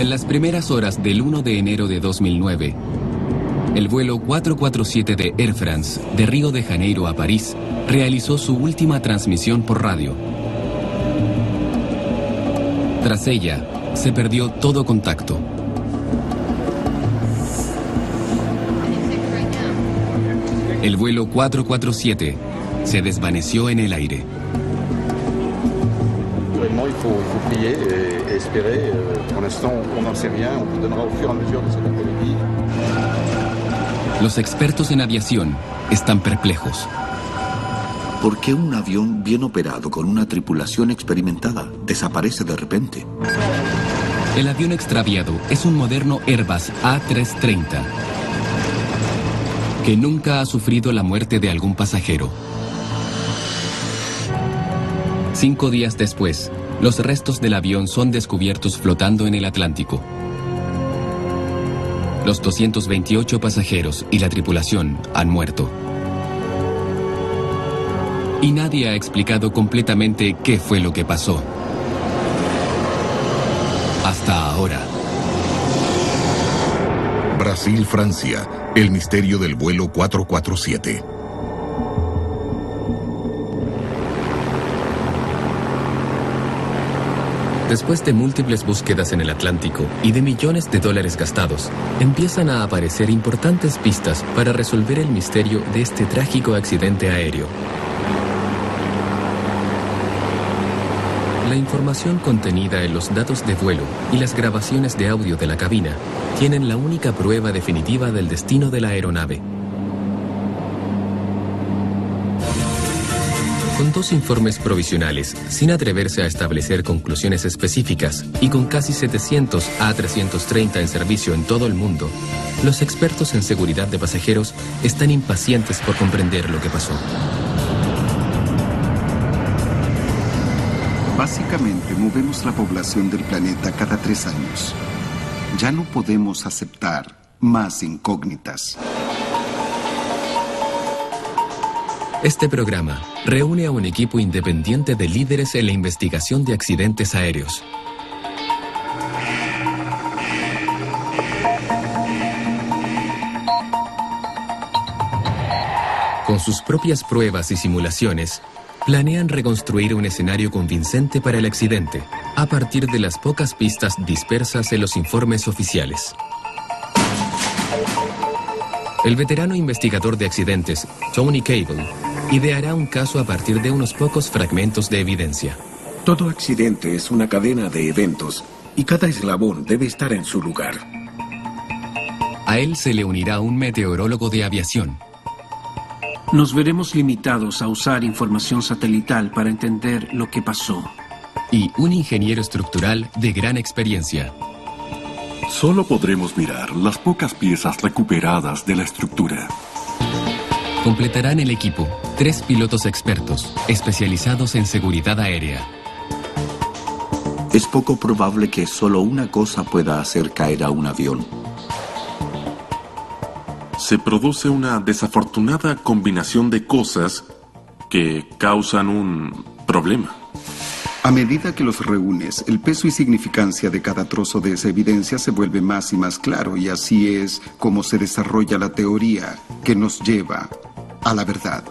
En las primeras horas del 1 de enero de 2009, el vuelo 447 de Air France, de Río de Janeiro a París, realizó su última transmisión por radio. Tras ella, se perdió todo contacto. El vuelo 447 se desvaneció en el aire. Vraiment, il faut prier et espérer. Pour l'instant, on n'en sait rien. On vous donnera au fur et à mesure de cet après-midi. Los expertos en aviación están perplejos. ¿Por qué un avión bien operado con una tripulación experimentada desaparece de repente? El avión extraviado es un moderno Airbus A330 que nunca ha sufrido la muerte de algún pasajero. 5 días después, los restos del avión son descubiertos flotando en el Atlántico. Los 228 pasajeros y la tripulación han muerto. Y nadie ha explicado completamente qué fue lo que pasó. Hasta ahora. Brasil-Francia, el misterio del vuelo 447. Después de múltiples búsquedas en el Atlántico y de millones de dólares gastados, empiezan a aparecer importantes pistas para resolver el misterio de este trágico accidente aéreo. La información contenida en los datos de vuelo y las grabaciones de audio de la cabina tienen la única prueba definitiva del destino de la aeronave. Con 2 informes provisionales, sin atreverse a establecer conclusiones específicas y con casi 700 A330 en servicio en todo el mundo, los expertos en seguridad de pasajeros están impacientes por comprender lo que pasó. Básicamente, movemos la población del planeta cada 3 años. Ya no podemos aceptar más incógnitas. Este programa reúne a un equipo independiente de líderes en la investigación de accidentes aéreos. Con sus propias pruebas y simulaciones, planean reconstruir un escenario convincente para el accidente, a partir de las pocas pistas dispersas en los informes oficiales. El veterano investigador de accidentes, Tony Cable, ideará un caso a partir de unos pocos fragmentos de evidencia. Todo accidente es una cadena de eventos y cada eslabón debe estar en su lugar. A él se le unirá un meteorólogo de aviación. Nos veremos limitados a usar información satelital para entender lo que pasó. Y un ingeniero estructural de gran experiencia. Solo podremos mirar las pocas piezas recuperadas de la estructura. Completarán el equipo 3 pilotos expertos, especializados en seguridad aérea. Es poco probable que solo una cosa pueda hacer caer a un avión. Se produce una desafortunada combinación de cosas que causan un problema. A medida que los reúnes, el peso y significancia de cada trozo de esa evidencia se vuelve más y más claro, y así es como se desarrolla la teoría que nos lleva a la verdad.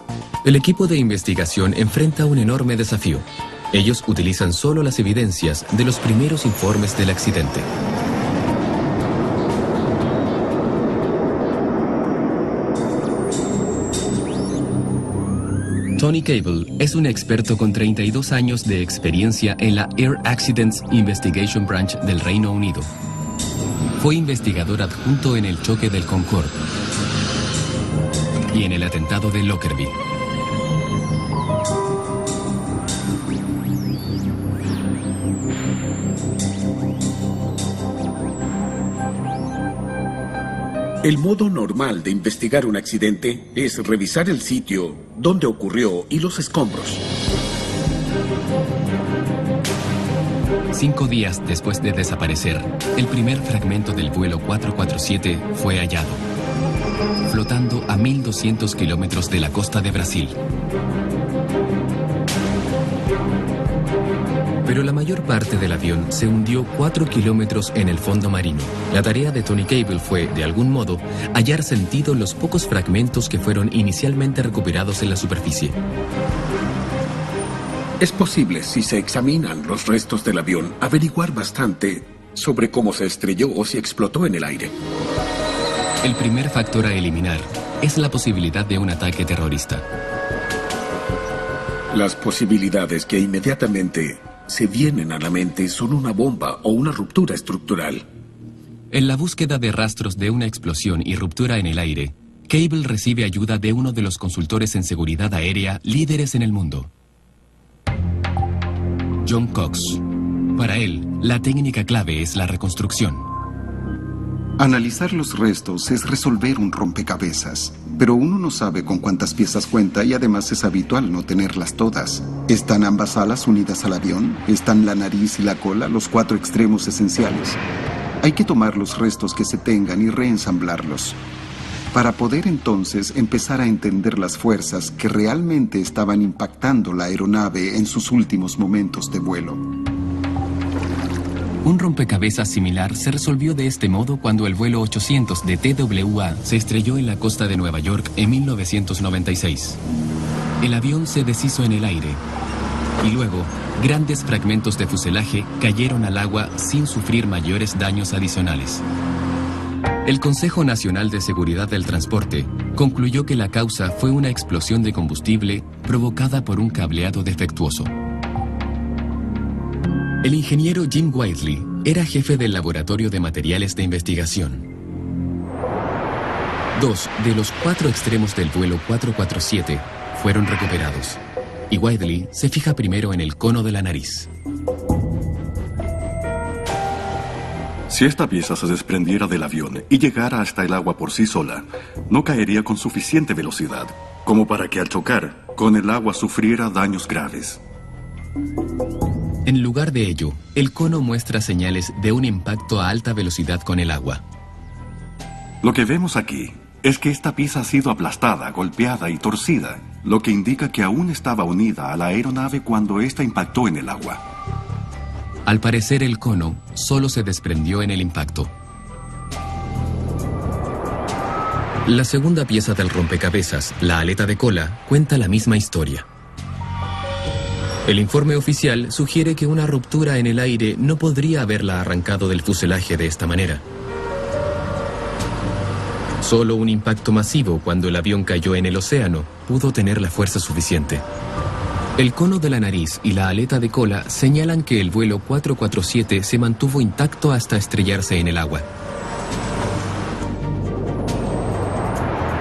El equipo de investigación enfrenta un enorme desafío. Ellos utilizan solo las evidencias de los primeros informes del accidente. Tony Cable es un experto con 32 años de experiencia en la Air Accidents Investigation Branch del Reino Unido. Fue investigador adjunto en el choque del Concorde y en el atentado de Lockerbie. El modo normal de investigar un accidente es revisar el sitio donde ocurrió y los escombros. 5 días después de desaparecer, el primer fragmento del vuelo 447 fue hallado, flotando a 1.200 kilómetros de la costa de Brasil. pero la mayor parte del avión se hundió 4 kilómetros en el fondo marino. La tarea de Tony Cable fue, de algún modo, hallar sentido en los pocos fragmentos que fueron inicialmente recuperados en la superficie. Es posible, si se examinan los restos del avión, averiguar bastante sobre cómo se estrelló o si explotó en el aire. El primer factor a eliminar es la posibilidad de un ataque terrorista. Las posibilidades que inmediatamente se vienen a la mente son una bomba o una ruptura estructural. En la búsqueda de rastros de una explosión y ruptura en el aire, Cable recibe ayuda de uno de los consultores en seguridad aérea líderes en el mundo, John Cox. Para él, la técnica clave es la reconstrucción. Analizar los restos es resolver un rompecabezas, pero uno no sabe con cuántas piezas cuenta y además es habitual no tenerlas todas. ¿Están ambas alas unidas al avión? ¿Están la nariz y la cola, los 4 extremos esenciales? Hay que tomar los restos que se tengan y reensamblarlos, para poder entonces empezar a entender las fuerzas que realmente estaban impactando la aeronave en sus últimos momentos de vuelo. Un rompecabezas similar se resolvió de este modo cuando el vuelo 800 de TWA se estrelló en la costa de Nueva York en 1996. El avión se deshizo en el aire y luego grandes fragmentos de fuselaje cayeron al agua sin sufrir mayores daños adicionales. El Consejo Nacional de Seguridad del Transporte concluyó que la causa fue una explosión de combustible provocada por un cableado defectuoso. El ingeniero Jim Whiteley era jefe del Laboratorio de Materiales de Investigación. 2 de los 4 extremos del vuelo 447 fueron recuperados, y Whiteley se fija primero en el cono de la nariz. Si esta pieza se desprendiera del avión y llegara hasta el agua por sí sola, no caería con suficiente velocidad como para que al chocar con el agua sufriera daños graves. En lugar de ello, el cono muestra señales de un impacto a alta velocidad con el agua. Lo que vemos aquí es que esta pieza ha sido aplastada, golpeada y torcida, lo que indica que aún estaba unida a la aeronave cuando ésta impactó en el agua. Al parecer, el cono solo se desprendió en el impacto. La segunda pieza del rompecabezas, la aleta de cola, cuenta la misma historia. El informe oficial sugiere que una ruptura en el aire no podría haberla arrancado del fuselaje de esta manera. Solo un impacto masivo cuando el avión cayó en el océano pudo tener la fuerza suficiente. El cono de la nariz y la aleta de cola señalan que el vuelo 447 se mantuvo intacto hasta estrellarse en el agua.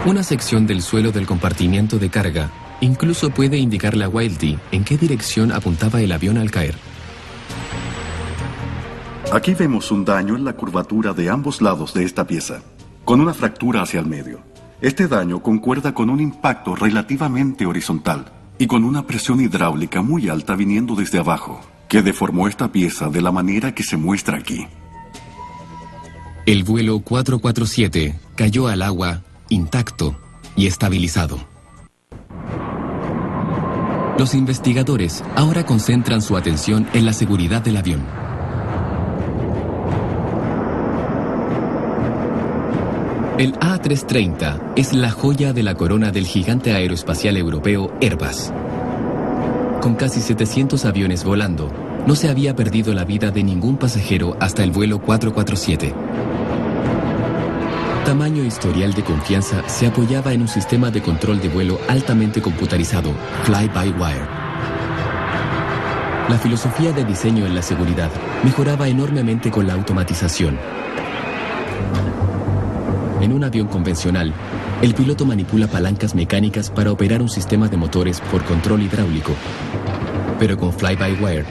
Una sección del suelo del compartimiento de carga incluso puede indicarle a Whiteley en qué dirección apuntaba el avión al caer. Aquí vemos un daño en la curvatura de ambos lados de esta pieza, con una fractura hacia el medio. Este daño concuerda con un impacto relativamente horizontal y con una presión hidráulica muy alta viniendo desde abajo, que deformó esta pieza de la manera que se muestra aquí. El vuelo 447 cayó al agua intacto y estabilizado. Los investigadores ahora concentran su atención en la seguridad del avión. El A330 es la joya de la corona del gigante aeroespacial europeo Airbus. Con casi 700 aviones volando, no se había perdido la vida de ningún pasajero hasta el vuelo 447. Tamaño historial de confianza se apoyaba en un sistema de control de vuelo altamente computarizado, fly-by-wire. La filosofía de diseño en la seguridad mejoraba enormemente con la automatización. En un avión convencional, el piloto manipula palancas mecánicas para operar un sistema de motores por control hidráulico. Pero con fly-by-wire,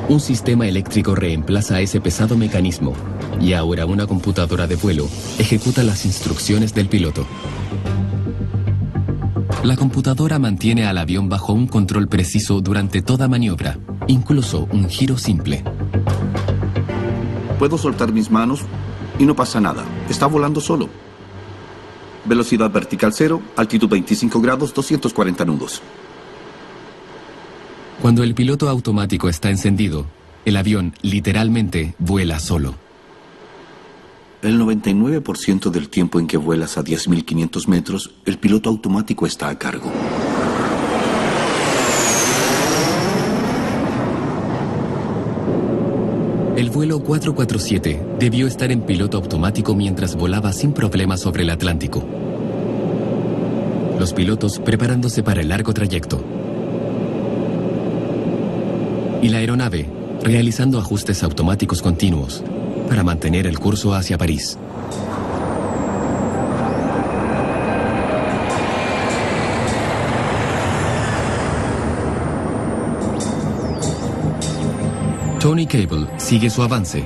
un sistema eléctrico reemplaza ese pesado mecanismo y ahora una computadora de vuelo ejecuta las instrucciones del piloto. La computadora mantiene al avión bajo un control preciso durante toda maniobra, incluso un giro simple. Puedo soltar mis manos y no pasa nada. Está volando solo. Velocidad vertical 0, altitud 25 grados, 240 nudos. Cuando el piloto automático está encendido, el avión literalmente vuela solo. El 99% del tiempo en que vuelas a 10.500 metros, el piloto automático está a cargo. El vuelo 447 debió estar en piloto automático mientras volaba sin problemas sobre el Atlántico. Los pilotos preparándose para el largo trayecto. Y la aeronave realizando ajustes automáticos continuos para mantener el curso hacia París. Tony Cable sigue su avance,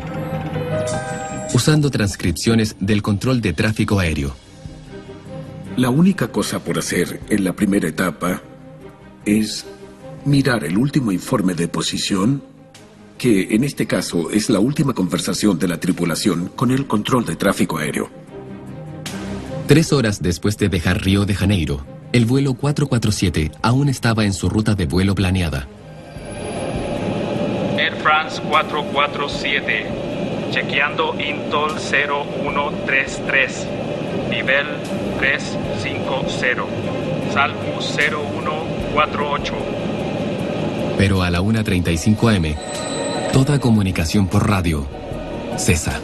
usando transcripciones del control de tráfico aéreo. La única cosa por hacer en la primera etapa es mirar el último informe de posición, que en este caso es la última conversación de la tripulación con el control de tráfico aéreo. 3 horas después de dejar Río de Janeiro, el vuelo 447 aún estaba en su ruta de vuelo planeada. Air France 447, chequeando INTOL 0133, nivel 350, salvo 0148. Pero a la 1:35 am, toda comunicación por radio cesa.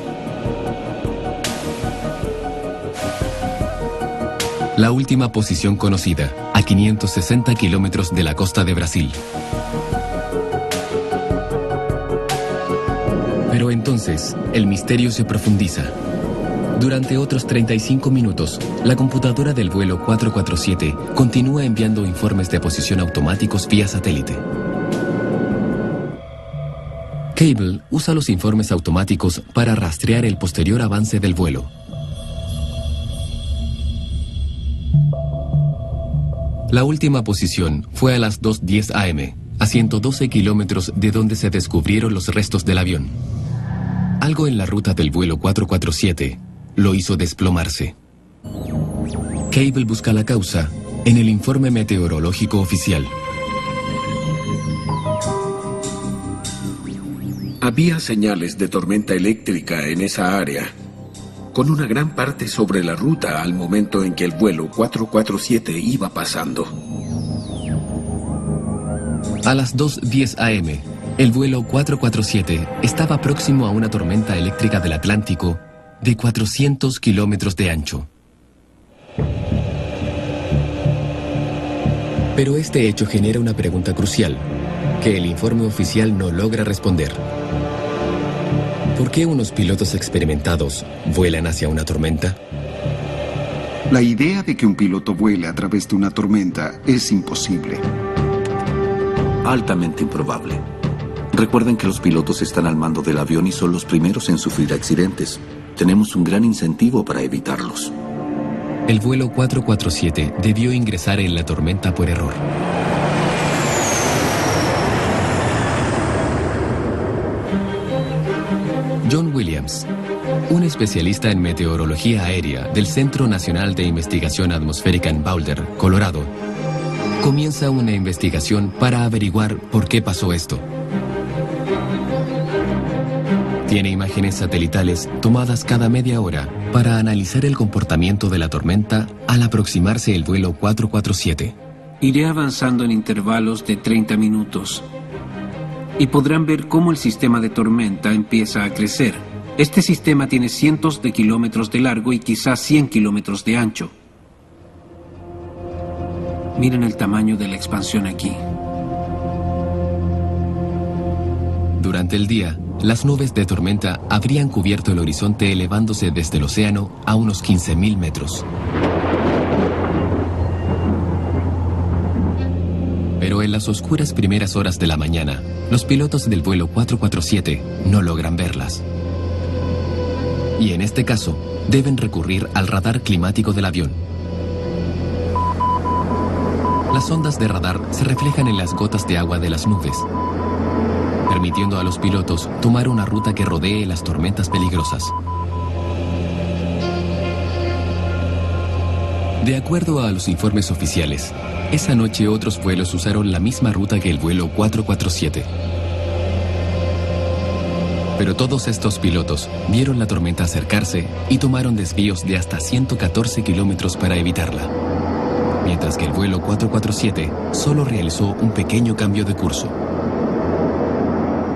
La última posición conocida, a 560 kilómetros de la costa de Brasil. Pero entonces, el misterio se profundiza. Durante otros 35 minutos, la computadora del vuelo 447 continúa enviando informes de posición automáticos vía satélite. Cable usa los informes automáticos para rastrear el posterior avance del vuelo. La última posición fue a las 2:10 am, a 112 kilómetros de donde se descubrieron los restos del avión. Algo en la ruta del vuelo 447 lo hizo desplomarse. Cable busca la causa en el informe meteorológico oficial. Había señales de tormenta eléctrica en esa área, con una gran parte sobre la ruta al momento en que el vuelo 447 iba pasando. A las 2:10 am, el vuelo 447 estaba próximo a una tormenta eléctrica del Atlántico de 400 kilómetros de ancho. Pero este hecho genera una pregunta crucial, que el informe oficial no logra responder. ¿Por qué unos pilotos experimentados vuelan hacia una tormenta? La idea de que un piloto vuele a través de una tormenta es imposible. Altamente improbable. Recuerden que los pilotos están al mando del avión y son los primeros en sufrir accidentes. Tenemos un gran incentivo para evitarlos. El vuelo 447 debió ingresar en la tormenta por error. John Williams, un especialista en meteorología aérea del Centro Nacional de Investigación Atmosférica en Boulder, Colorado, comienza una investigación para averiguar por qué pasó esto. Tiene imágenes satelitales tomadas cada media hora para analizar el comportamiento de la tormenta al aproximarse el vuelo 447. Iré avanzando en intervalos de 30 minutos y podrán ver cómo el sistema de tormenta empieza a crecer. Este sistema tiene cientos de kilómetros de largo y quizás 100 kilómetros de ancho. Miren el tamaño de la expansión aquí. Durante el día, las nubes de tormenta habrían cubierto el horizonte elevándose desde el océano a unos 15.000 metros. Pero en las oscuras primeras horas de la mañana, los pilotos del vuelo 447 no logran verlas. Y en este caso, deben recurrir al radar climático del avión. Las ondas de radar se reflejan en las gotas de agua de las nubes, permitiendo a los pilotos tomar una ruta que rodee las tormentas peligrosas. De acuerdo a los informes oficiales, esa noche otros vuelos usaron la misma ruta que el vuelo 447. Pero todos estos pilotos vieron la tormenta acercarse y tomaron desvíos de hasta 114 kilómetros para evitarla. Mientras que el vuelo 447 solo realizó un pequeño cambio de curso.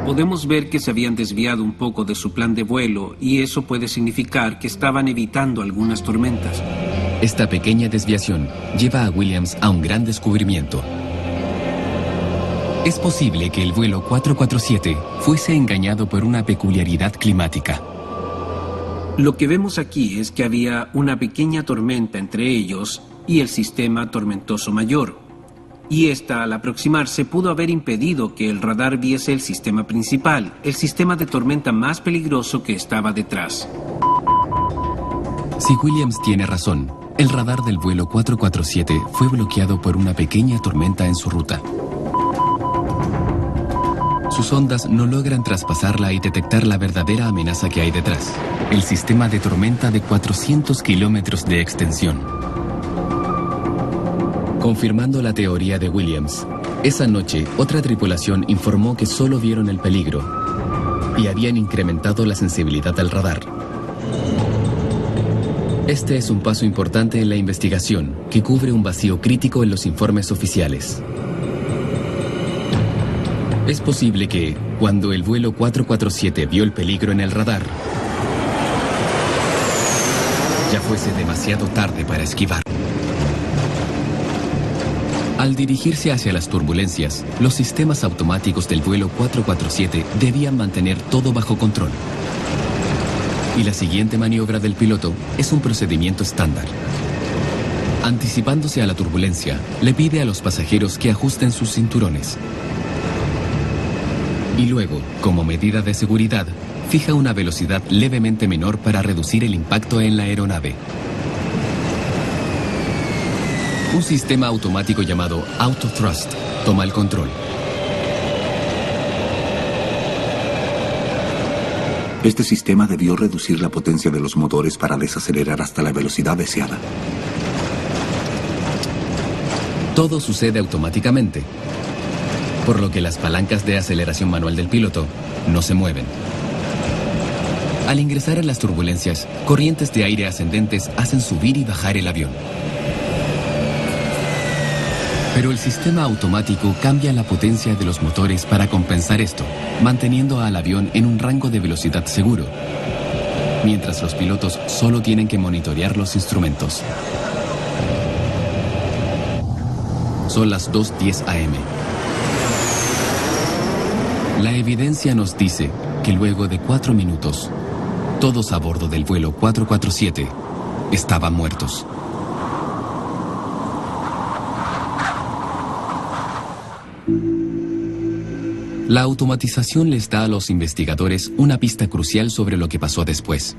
Podemos ver que se habían desviado un poco de su plan de vuelo y eso puede significar que estaban evitando algunas tormentas. Esta pequeña desviación lleva a Williams a un gran descubrimiento. Es posible que el vuelo 447 fuese engañado por una peculiaridad climática. Lo que vemos aquí es que había una pequeña tormenta entre ellos y el sistema tormentoso mayor. Y esta, al aproximarse, pudo haber impedido que el radar viese el sistema principal, el sistema de tormenta más peligroso que estaba detrás. Si Williams tiene razón, el radar del vuelo 447 fue bloqueado por una pequeña tormenta en su ruta. Sus ondas no logran traspasarla y detectar la verdadera amenaza que hay detrás, el sistema de tormenta de 400 kilómetros de extensión. Confirmando la teoría de Williams, esa noche otra tripulación informó que solo vieron el peligro y habían incrementado la sensibilidad al radar. Este es un paso importante en la investigación que cubre un vacío crítico en los informes oficiales. Es posible que, cuando el vuelo 447 vio el peligro en el radar, ya fuese demasiado tarde para esquivar. Al dirigirse hacia las turbulencias, los sistemas automáticos del vuelo 447 debían mantener todo bajo control. Y la siguiente maniobra del piloto es un procedimiento estándar. Anticipándose a la turbulencia, le pide a los pasajeros que ajusten sus cinturones. Y luego, como medida de seguridad, fija una velocidad levemente menor para reducir el impacto en la aeronave. Un sistema automático llamado Auto Thrust toma el control. Este sistema debió reducir la potencia de los motores para desacelerar hasta la velocidad deseada. Todo sucede automáticamente, por lo que las palancas de aceleración manual del piloto no se mueven. Al ingresar en las turbulencias, corrientes de aire ascendentes hacen subir y bajar el avión. Pero el sistema automático cambia la potencia de los motores para compensar esto, manteniendo al avión en un rango de velocidad seguro, mientras los pilotos solo tienen que monitorear los instrumentos. Son las 2:10 AM. La evidencia nos dice que luego de 4 minutos, todos a bordo del vuelo 447 estaban muertos. La automatización les da a los investigadores una pista crucial sobre lo que pasó después.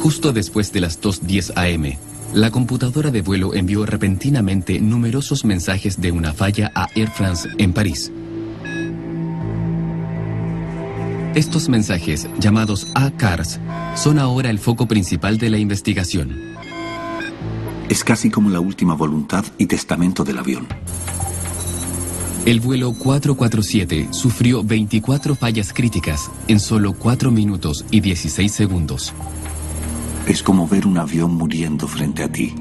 Justo después de las 2:10 AM, la computadora de vuelo envió repentinamente numerosos mensajes de una falla a Air France en París. Estos mensajes, llamados ACARS, son ahora el foco principal de la investigación. Es casi como la última voluntad y testamento del avión. El vuelo 447 sufrió 24 fallas críticas en solo 4 minutos y 16 segundos. Es como ver un avión muriendo frente a ti.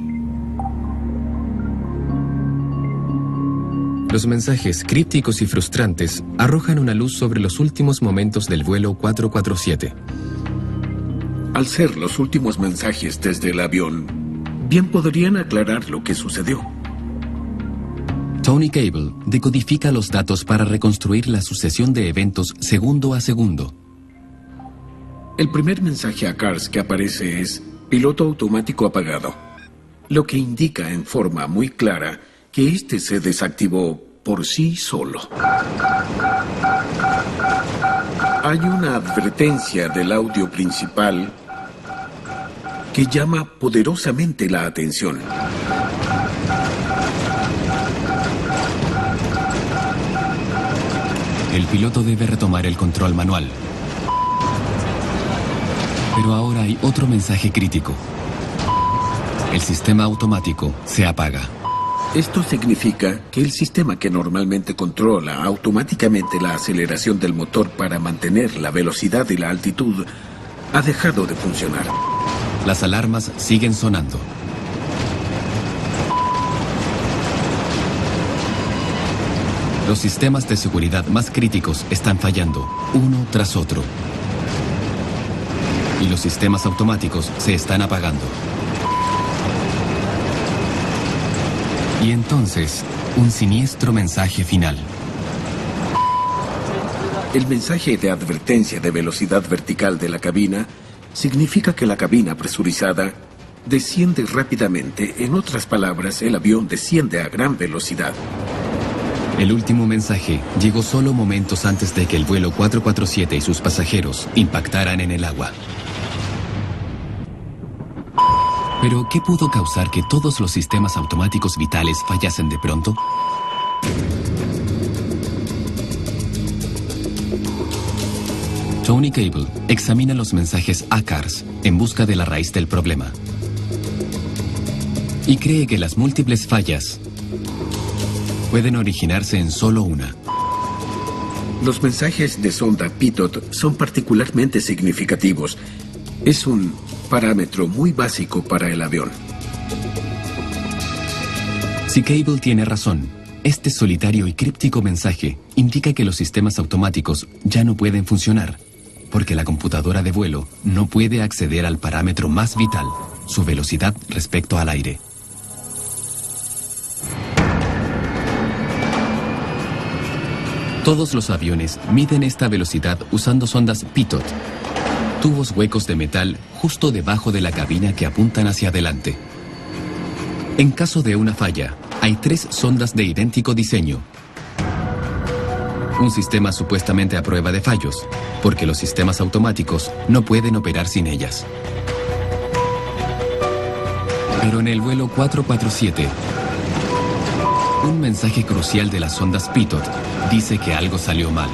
Los mensajes crípticos y frustrantes arrojan una luz sobre los últimos momentos del vuelo 447. Al ser los últimos mensajes desde el avión, bien podrían aclarar lo que sucedió. Tony Cable decodifica los datos para reconstruir la sucesión de eventos segundo a segundo. El primer mensaje a CARS que aparece es piloto automático apagado, lo que indica en forma muy clara que este se desactivó por sí solo. Hay una advertencia del audio principal que llama poderosamente la atención. El piloto debe retomar el control manual. Pero ahora hay otro mensaje crítico. El sistema automático se apaga. Esto significa que el sistema que normalmente controla automáticamente la aceleración del motor para mantener la velocidad y la altitud ha dejado de funcionar. Las alarmas siguen sonando. Los sistemas de seguridad más críticos están fallando, uno tras otro. Y los sistemas automáticos se están apagando. Y entonces, un siniestro mensaje final. El mensaje de advertencia de velocidad vertical de la cabina significa que la cabina presurizada desciende rápidamente. En otras palabras, el avión desciende a gran velocidad. El último mensaje llegó solo momentos antes de que el vuelo 447 y sus pasajeros impactaran en el agua. Pero, ¿qué pudo causar que todos los sistemas automáticos vitales fallasen de pronto? Tony Cable examina los mensajes ACARS en busca de la raíz del problema. Y cree que las múltiples fallas pueden originarse en solo una. Los mensajes de sonda Pitot son particularmente significativos. Es un parámetro muy básico para el avión. Si Cable tiene razón, este solitario y críptico mensaje indica que los sistemas automáticos ya no pueden funcionar, porque la computadora de vuelo no puede acceder al parámetro más vital, su velocidad respecto al aire. Todos los aviones miden esta velocidad usando sondas Pitot, tubos huecos de metal justo debajo de la cabina que apuntan hacia adelante. En caso de una falla, hay 3 sondas de idéntico diseño. Un sistema supuestamente a prueba de fallos, porque los sistemas automáticos no pueden operar sin ellas. Pero en el vuelo 447, un mensaje crucial de las sondas Pitot dice que algo salió mal.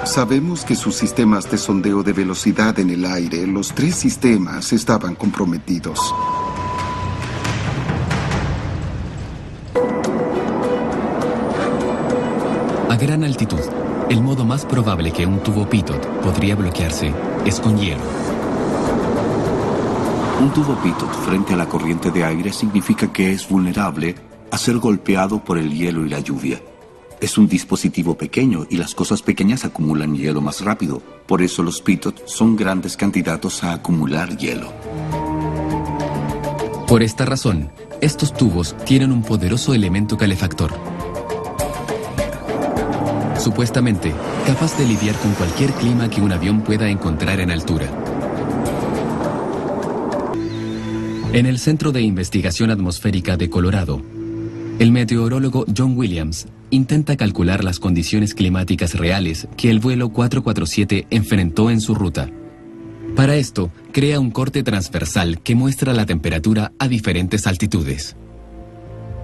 Sabemos que sus sistemas de sondeo de velocidad en el aire, los 3 sistemas, estaban comprometidos. A gran altitud, el modo más probable que un tubo Pitot podría bloquearse es con hielo. Un tubo Pitot frente a la corriente de aire significa que es vulnerable a ser golpeado por el hielo y la lluvia. Es un dispositivo pequeño y las cosas pequeñas acumulan hielo más rápido. Por eso los Pitot son grandes candidatos a acumular hielo. Por esta razón, estos tubos tienen un poderoso elemento calefactor. Supuestamente, capaz de lidiar con cualquier clima que un avión pueda encontrar en altura. En el Centro de Investigación Atmosférica de Colorado, el meteorólogo John Williams intenta calcular las condiciones climáticas reales que el vuelo 447 enfrentó en su ruta. Para esto, crea un corte transversal que muestra la temperatura a diferentes altitudes.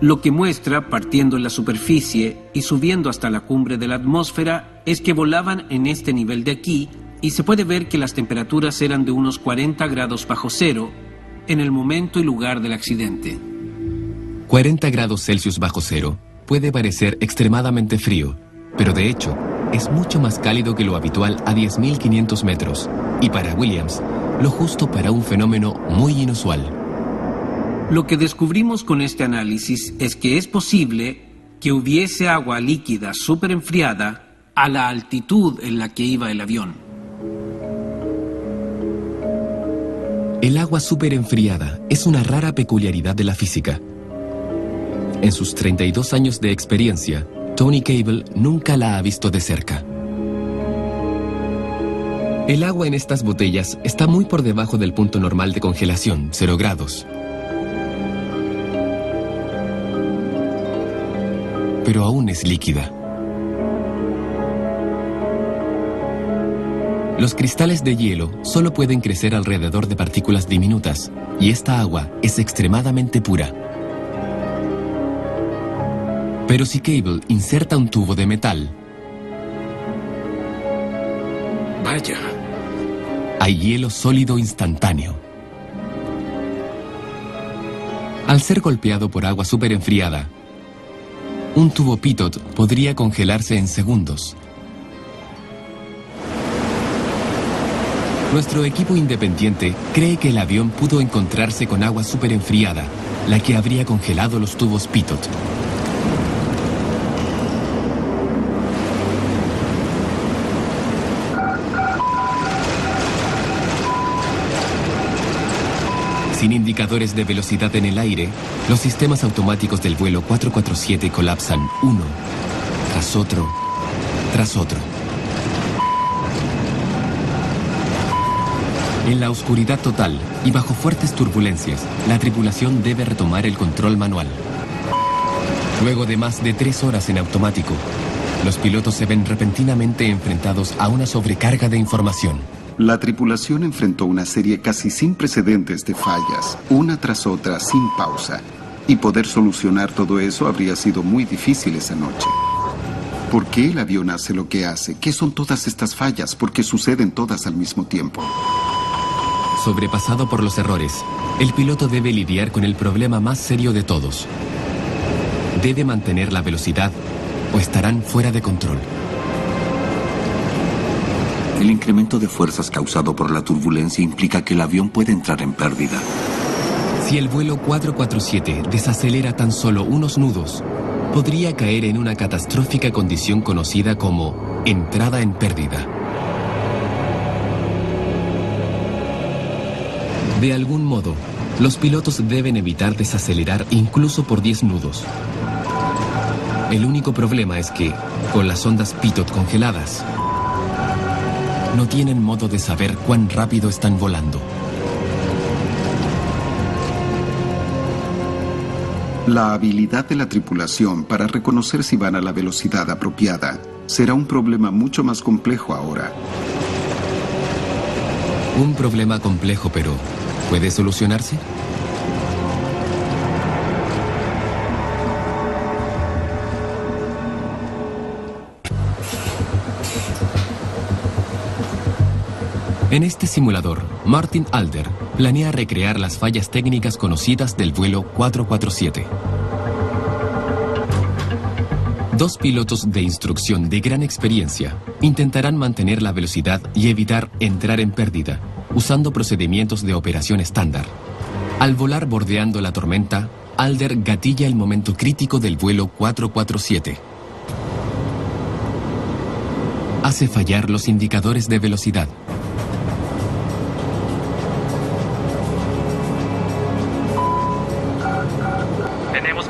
Lo que muestra, partiendo en la superficie y subiendo hasta la cumbre de la atmósfera, es que volaban en este nivel de aquí y se puede ver que las temperaturas eran de unos 40 grados bajo cero en el momento y lugar del accidente. 40 grados Celsius bajo cero puede parecer extremadamente frío, pero de hecho es mucho más cálido que lo habitual a 10.500 metros, y para Williams, lo justo para un fenómeno muy inusual. Lo que descubrimos con este análisis es que es posible que hubiese agua líquida súper enfriada a la altitud en la que iba el avión. El agua súper enfriada es una rara peculiaridad de la física. En sus 32 años de experiencia, Tony Cable nunca la ha visto de cerca. El agua en estas botellas está muy por debajo del punto normal de congelación, 0 grados. Pero aún es líquida. Los cristales de hielo solo pueden crecer alrededor de partículas diminutas, y esta agua es extremadamente pura. Pero si Cable inserta un tubo de metal, Vaya. hay hielo sólido instantáneo. Al ser golpeado por agua superenfriada, un tubo pitot podría congelarse en segundos. Nuestro equipo independiente cree que el avión pudo encontrarse con agua superenfriada, la que habría congelado los tubos pitot. Sin indicadores de velocidad en el aire, los sistemas automáticos del vuelo 447 colapsan uno tras otro, tras otro. En la oscuridad total y bajo fuertes turbulencias, la tripulación debe retomar el control manual. Luego de más de 3 horas en automático, los pilotos se ven repentinamente enfrentados a una sobrecarga de información. La tripulación enfrentó una serie casi sin precedentes de fallas, una tras otra, sin pausa. Y poder solucionar todo eso habría sido muy difícil esa noche. ¿Por qué el avión hace lo que hace? ¿Qué son todas estas fallas? ¿Por qué suceden todas al mismo tiempo? Sobrepasado por los errores, el piloto debe lidiar con el problema más serio de todos. Debe mantener la velocidad o estarán fuera de control. El incremento de fuerzas causado por la turbulencia implica que el avión puede entrar en pérdida. Si el vuelo 447 desacelera tan solo unos nudos, podría caer en una catastrófica condición conocida como entrada en pérdida. De algún modo, los pilotos deben evitar desacelerar incluso por 10 nudos. El único problema es que, con las ondas pitot congeladas, no tienen modo de saber cuán rápido están volando. La habilidad de la tripulación para reconocer si van a la velocidad apropiada será un problema mucho más complejo ahora. Un problema complejo, pero ¿puede solucionarse? En este simulador, Martin Alder planea recrear las fallas técnicas conocidas del vuelo 447. 2 pilotos de instrucción de gran experiencia intentarán mantener la velocidad y evitar entrar en pérdida, usando procedimientos de operación estándar. Al volar bordeando la tormenta, Alder gatilla el momento crítico del vuelo 447. Hace fallar los indicadores de velocidad.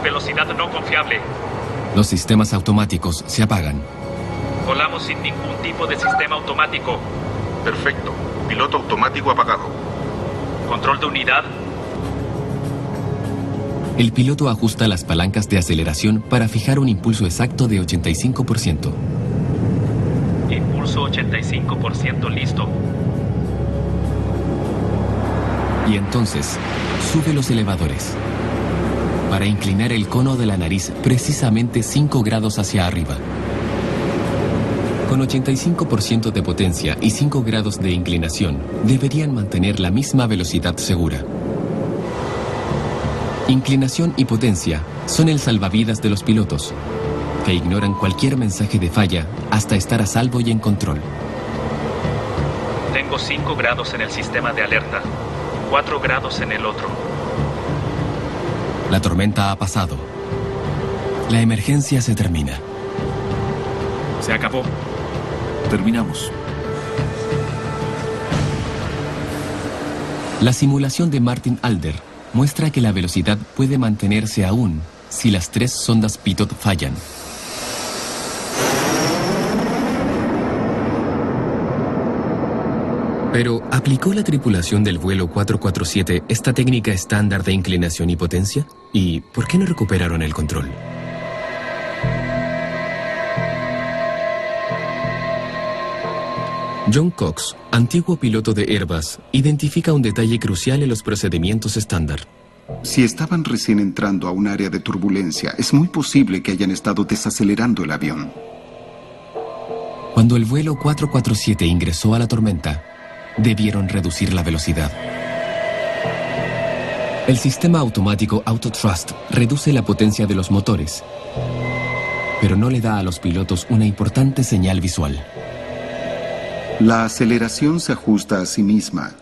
Velocidad no confiable. Los sistemas automáticos se apagan. Volamos sin ningún tipo de sistema automático. Perfecto. Piloto automático apagado. Control de unidad. El piloto ajusta las palancas de aceleración para fijar un impulso exacto de 85%. Impulso 85% listo. Y entonces, sube los elevadores para inclinar el cono de la nariz precisamente 5 grados hacia arriba. Con 85% de potencia y 5 grados de inclinación, deberían mantener la misma velocidad segura. Inclinación y potencia son el salvavidas de los pilotos, que ignoran cualquier mensaje de falla hasta estar a salvo y en control. Tengo 5 grados en el sistema de alerta, 4 grados en el otro. La tormenta ha pasado. La emergencia se termina. Se acabó. Terminamos. La simulación de Martin Alder muestra que la velocidad puede mantenerse aún si las 3 sondas pitot fallan. Pero, ¿aplicó la tripulación del vuelo 447 esta técnica estándar de inclinación y potencia? ¿Y por qué no recuperaron el control? John Cox, antiguo piloto de Airbus, identifica un detalle crucial en los procedimientos estándar. Si estaban recién entrando a un área de turbulencia, es muy posible que hayan estado desacelerando el avión. Cuando el vuelo 447 ingresó a la tormenta, debieron reducir la velocidad. El sistema automático AutoThrust reduce la potencia de los motores, pero no le da a los pilotos una importante señal visual. La aceleración se ajusta a sí misma,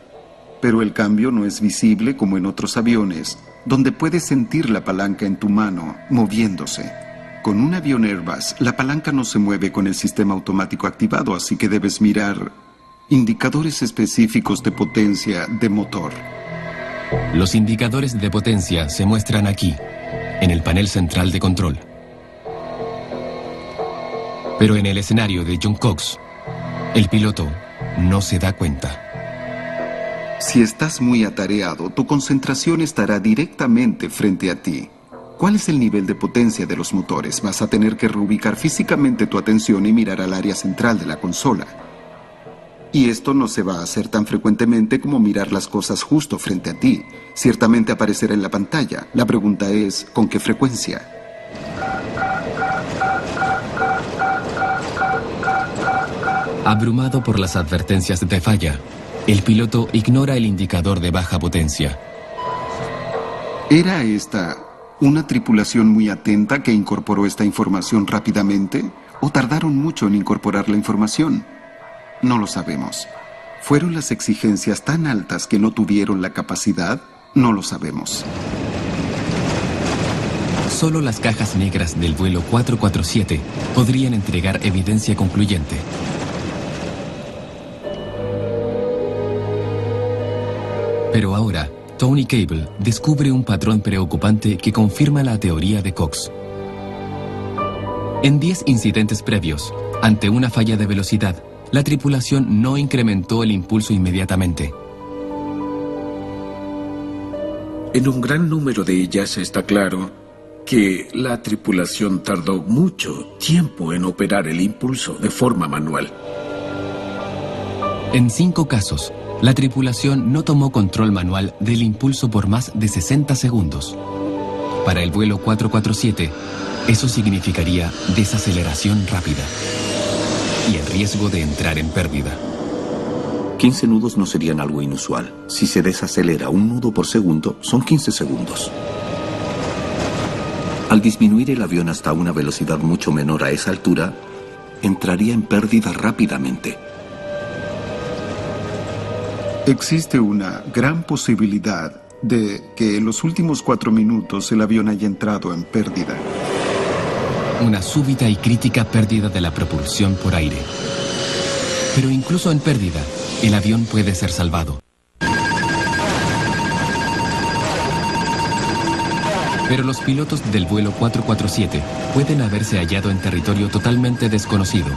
pero el cambio no es visible como en otros aviones, donde puedes sentir la palanca en tu mano, moviéndose. Con un avión Airbus, la palanca no se mueve con el sistema automático activado, así que debes mirar indicadores específicos de potencia de motor. Los indicadores de potencia se muestran aquí, en el panel central de control. Pero en el escenario de John Cox, el piloto no se da cuenta. Si estás muy atareado, tu concentración estará directamente frente a ti. ¿Cuál es el nivel de potencia de los motores? Vas a tener que reubicar físicamente tu atención y mirar al área central de la consola. Y esto no se va a hacer tan frecuentemente como mirar las cosas justo frente a ti. Ciertamente aparecerá en la pantalla. La pregunta es, ¿con qué frecuencia? Abrumado por las advertencias de falla, el piloto ignora el indicador de baja potencia. ¿Era esta una tripulación muy atenta que incorporó esta información rápidamente? ¿O tardaron mucho en incorporar la información? No lo sabemos. ¿Fueron las exigencias tan altas que no tuvieron la capacidad? No lo sabemos. Solo las cajas negras del vuelo 447 podrían entregar evidencia concluyente. Pero ahora, Tony Cable descubre un patrón preocupante que confirma la teoría de Cox. En 10 incidentes previos, ante una falla de velocidad, la tripulación no incrementó el impulso inmediatamente. En un gran número de ellas está claro que la tripulación tardó mucho tiempo en operar el impulso de forma manual. En 5 casos, la tripulación no tomó control manual del impulso por más de 60 segundos. Para el vuelo 447, eso significaría desaceleración rápida y el riesgo de entrar en pérdida. 15 nudos no serían algo inusual. Si se desacelera un nudo por segundo, son 15 segundos. Al disminuir el avión hasta una velocidad mucho menor a esa altura, entraría en pérdida rápidamente. Existe una gran posibilidad de que en los últimos 4 minutos el avión haya entrado en pérdida. Una súbita y crítica pérdida de la propulsión por aire. Pero incluso en pérdida, el avión puede ser salvado. Pero los pilotos del vuelo 447 pueden haberse hallado en territorio totalmente desconocido.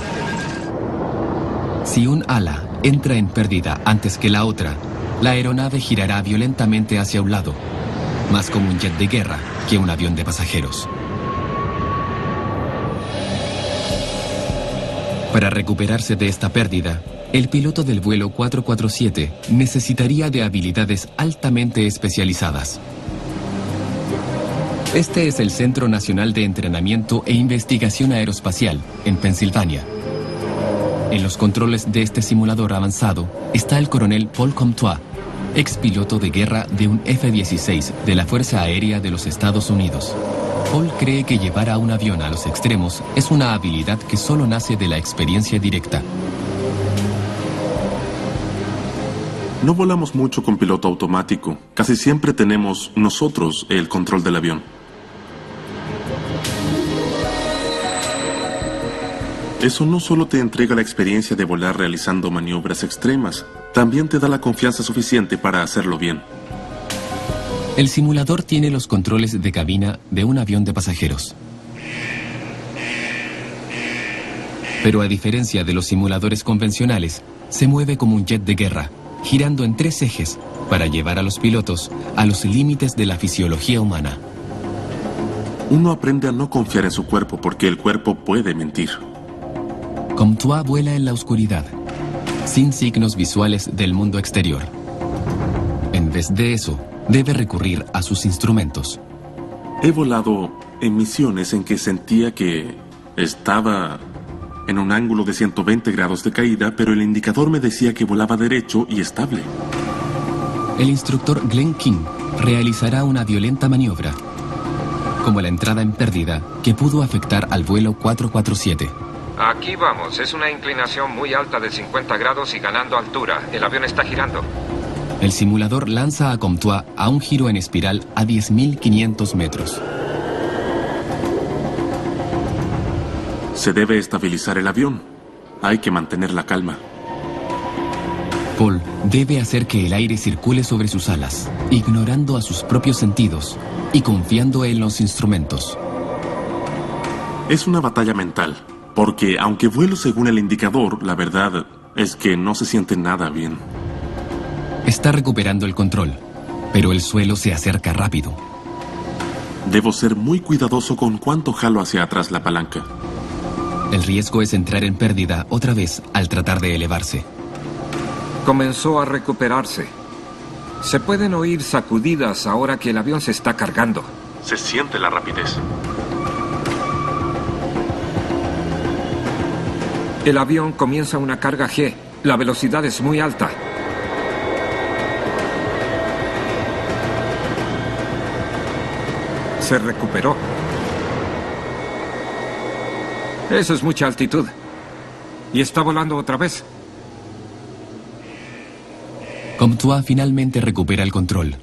Si un ala entra en pérdida antes que la otra, la aeronave girará violentamente hacia un lado, más como un jet de guerra que un avión de pasajeros. Para recuperarse de esta pérdida, el piloto del vuelo 447 necesitaría de habilidades altamente especializadas. Este es el Centro Nacional de Entrenamiento e Investigación Aeroespacial, en Pensilvania. En los controles de este simulador avanzado está el coronel Paul Comtois, ex piloto de guerra de un F-16 de la Fuerza Aérea de los Estados Unidos. Paul cree que llevar a un avión a los extremos es una habilidad que solo nace de la experiencia directa. No volamos mucho con piloto automático. Casi siempre tenemos nosotros el control del avión. Eso no solo te entrega la experiencia de volar realizando maniobras extremas, también te da la confianza suficiente para hacerlo bien. El simulador tiene los controles de cabina de un avión de pasajeros. Pero a diferencia de los simuladores convencionales, se mueve como un jet de guerra, girando en 3 ejes para llevar a los pilotos a los límites de la fisiología humana. Uno aprende a no confiar en su cuerpo porque el cuerpo puede mentir. Comtois vuela en la oscuridad, sin signos visuales del mundo exterior. En vez de eso, debe recurrir a sus instrumentos. He volado en misiones en que sentía que estaba en un ángulo de 120 grados de caída, pero el indicador me decía que volaba derecho y estable. El instructor Glenn King realizará una violenta maniobra, como la entrada en pérdida que pudo afectar al vuelo 447. Aquí vamos, es una inclinación muy alta de 50 grados y ganando altura. El avión está girando. El simulador lanza a Comtois a un giro en espiral a 10.500 metros. Se debe estabilizar el avión. Hay que mantener la calma. Paul debe hacer que el aire circule sobre sus alas, ignorando a sus propios sentidos y confiando en los instrumentos. Es una batalla mental, porque aunque vuelo según el indicador, la verdad es que no se siente nada bien. Está recuperando el control, pero el suelo se acerca rápido. Debo ser muy cuidadoso con cuánto jalo hacia atrás la palanca. El riesgo es entrar en pérdida otra vez al tratar de elevarse. Comenzó a recuperarse. Se pueden oír sacudidas ahora que el avión se está cargando. Se siente la rapidez. El avión comienza una carga G. La velocidad es muy alta. Se recuperó. Eso es mucha altitud. Y está volando otra vez. Comtois finalmente recupera el control.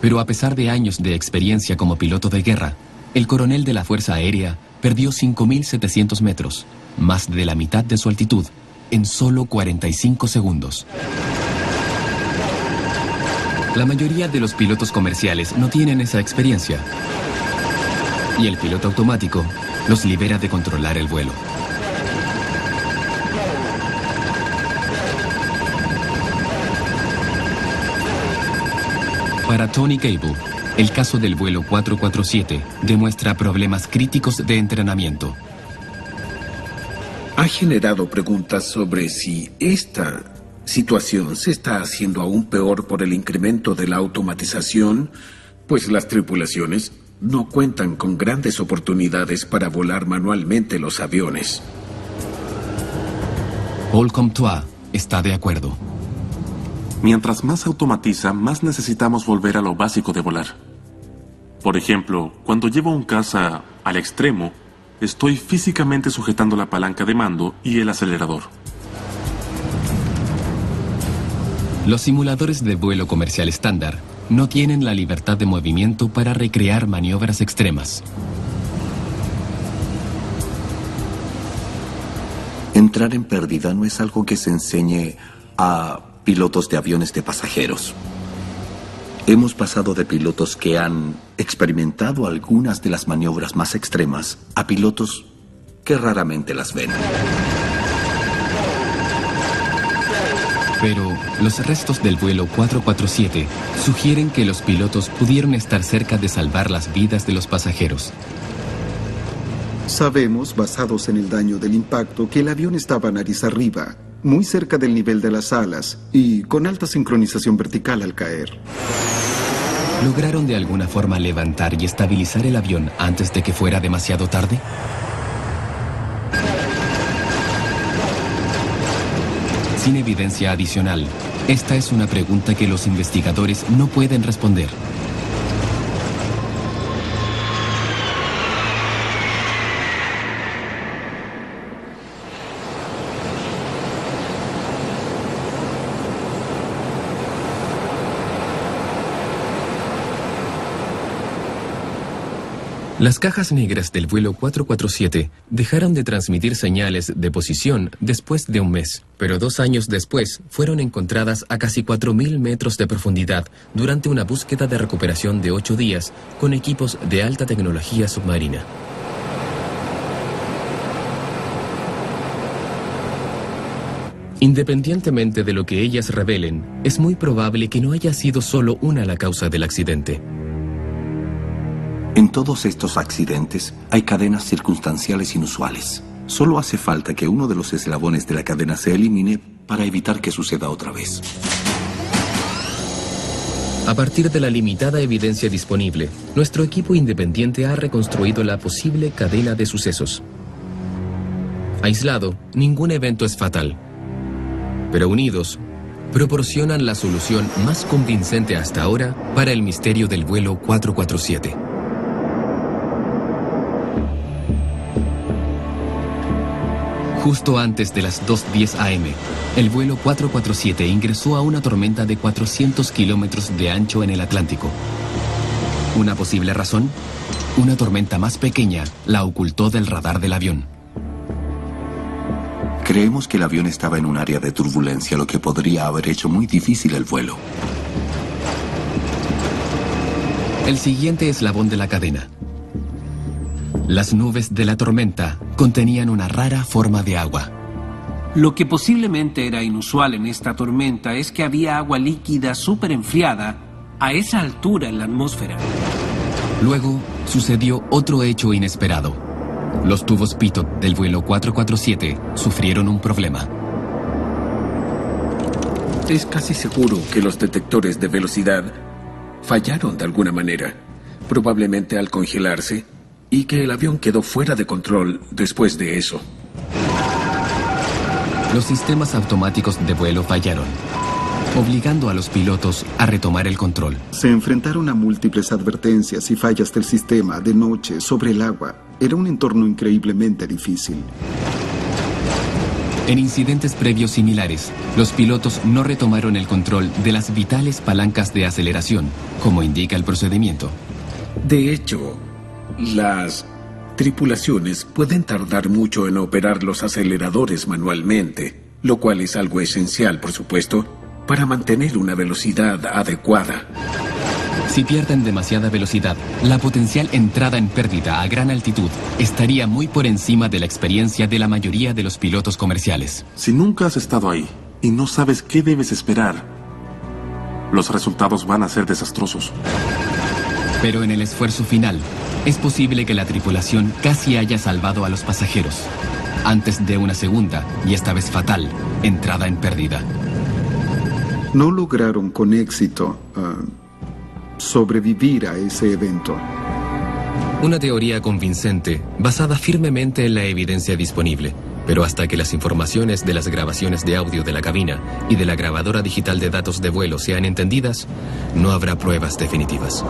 Pero a pesar de años de experiencia como piloto de guerra, el coronel de la Fuerza Aérea perdió 5.700 metros, más de la mitad de su altitud, en solo 45 segundos. La mayoría de los pilotos comerciales no tienen esa experiencia. Y el piloto automático los libera de controlar el vuelo. Para Tony Cable, el caso del vuelo 447 demuestra problemas críticos de entrenamiento. Ha generado preguntas sobre si esta situación se está haciendo aún peor por el incremento de la automatización, pues las tripulaciones no cuentan con grandes oportunidades para volar manualmente los aviones. Paul Comtois está de acuerdo. Mientras más automatiza, más necesitamos volver a lo básico de volar. Por ejemplo, cuando llevo un caza al extremo, estoy físicamente sujetando la palanca de mando y el acelerador. Los simuladores de vuelo comercial estándar no tienen la libertad de movimiento para recrear maniobras extremas. Entrar en pérdida no es algo que se enseñe a pilotos de aviones de pasajeros. Hemos pasado de pilotos que han experimentado algunas de las maniobras más extremas a pilotos que raramente las ven. Pero los restos del vuelo 447 sugieren que los pilotos pudieron estar cerca de salvar las vidas de los pasajeros. Sabemos, basados en el daño del impacto, que el avión estaba nariz arriba, muy cerca del nivel de las alas y con alta sincronización vertical al caer. ¿Lograron de alguna forma levantar y estabilizar el avión antes de que fuera demasiado tarde? Sin evidencia adicional, esta es una pregunta que los investigadores no pueden responder. Las cajas negras del vuelo 447 dejaron de transmitir señales de posición después de un mes, pero 2 años después fueron encontradas a casi 4.000 metros de profundidad durante una búsqueda de recuperación de 8 días con equipos de alta tecnología submarina. Independientemente de lo que ellas revelen, es muy probable que no haya sido solo una la causa del accidente. En todos estos accidentes hay cadenas circunstanciales inusuales. Solo hace falta que uno de los eslabones de la cadena se elimine para evitar que suceda otra vez. A partir de la limitada evidencia disponible, nuestro equipo independiente ha reconstruido la posible cadena de sucesos. Aislado, ningún evento es fatal. Pero unidos, proporcionan la solución más convincente hasta ahora para el misterio del vuelo 447. Justo antes de las 2:10 am, el vuelo 447 ingresó a una tormenta de 400 kilómetros de ancho en el Atlántico. ¿Una posible razón? Una tormenta más pequeña la ocultó del radar del avión. Creemos que el avión estaba en un área de turbulencia, lo que podría haber hecho muy difícil el vuelo. El siguiente eslabón de la cadena. Las nubes de la tormenta contenían una rara forma de agua. Lo que posiblemente era inusual en esta tormenta es que había agua líquida súper enfriada a esa altura en la atmósfera. Luego sucedió otro hecho inesperado. Los tubos pitot del vuelo 447 sufrieron un problema. Es casi seguro que los detectores de velocidad fallaron de alguna manera, probablemente al congelarse, y que el avión quedó fuera de control después de eso. Los sistemas automáticos de vuelo fallaron, obligando a los pilotos a retomar el control. Se enfrentaron a múltiples advertencias y fallas del sistema de noche sobre el agua. Era un entorno increíblemente difícil. En incidentes previos similares, los pilotos no retomaron el control de las vitales palancas de aceleración, como indica el procedimiento. De hecho, las tripulaciones pueden tardar mucho en operar los aceleradores manualmente, lo cual es algo esencial, por supuesto, para mantener una velocidad adecuada. Si pierden demasiada velocidad, la potencial entrada en pérdida a gran altitud estaría muy por encima de la experiencia de la mayoría de los pilotos comerciales. Si nunca has estado ahí y no sabes qué debes esperar, los resultados van a ser desastrosos. Pero en el esfuerzo final, es posible que la tripulación casi haya salvado a los pasajeros, antes de una segunda, y esta vez fatal, entrada en pérdida. No lograron con éxito sobrevivir a ese evento. Una teoría convincente, basada firmemente en la evidencia disponible, pero hasta que las informaciones de las grabaciones de audio de la cabina y de la grabadora digital de datos de vuelo sean entendidas, no habrá pruebas definitivas.